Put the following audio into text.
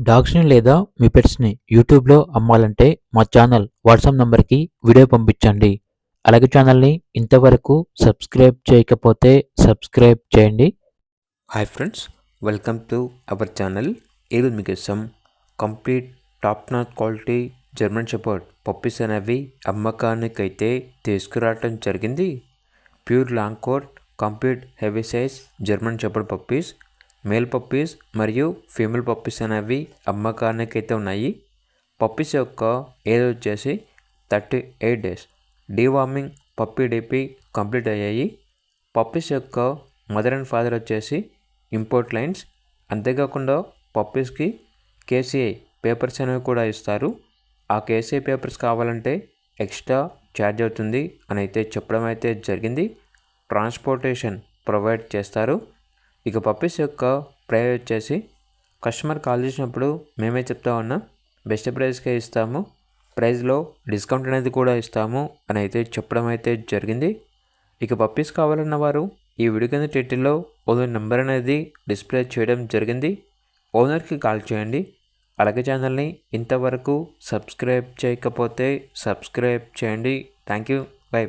డాగ్స్‌ని లేదా మీ పెట్స్‌ని యూట్యూబ్‌లో అమ్మాలంటే మా ఛానల్ వాట్సాప్ నంబర్‌కి వీడియో పంపించండి. అలాగే ఛానల్‌ని ఇంతవరకు సబ్స్క్రైబ్ చేయకపోతే సబ్స్క్రైబ్ చేయండి. Hi friends, welcome to our channel. ఈరోజు మీకోసం complete top notch quality German shepherd puppies అనేవి అమ్మకానికైతే తీసుకురావటం జరిగింది. Pure long coat complete heavy size German shepherd puppies, male puppies మరియు ఫీమేల్ పప్పీస్ అనేవి అమ్మకానికైతే ఉన్నాయి. పప్పీస్ యొక్క ఏజ్ వచ్చేసి 38 days. Deworming puppy DP complete అయ్యాయి. పప్పీస్ యొక్క మదర్ అండ్ ఫాదర్ వచ్చేసి ఇంపోర్ట్ లైన్స్. అంతేకాకుండా పప్పీస్కి కేసీఐ పేపర్స్ అనేవి కూడా ఇస్తారు. ఆ కేసీఐ పేపర్స్ కావాలంటే ఎక్స్ట్రా ఛార్జ్ అవుతుంది అని అయితే చెప్పడం అయితే జరిగింది. ట్రాన్స్పోర్టేషన్ ప్రొవైడ్ చేస్తారు. ఇక పప్పీస్ యొక్క ప్రైస్ వచ్చేసి కస్టమర్ కాల్ చేసినప్పుడు మేమే చెప్తా ఉన్నాం, బెస్ట్ ప్రైస్కే ఇస్తాము, ప్రైస్లో డిస్కౌంట్ అనేది కూడా ఇస్తాము అని అయితే చెప్పడం అయితే జరిగింది. ఇక పప్పీస్ కావాలన్న వారు ఈ వీడియో కింద టైటిల్లో ఓనర్ నెంబర్ అనేది డిస్ప్లే చేయడం జరిగింది. ఓనర్కి కాల్ చేయండి. అలాగే ఛానల్ని ఇంతవరకు సబ్స్క్రైబ్ చేయకపోతే సబ్స్క్రైబ్ చేయండి. Thank you. బై.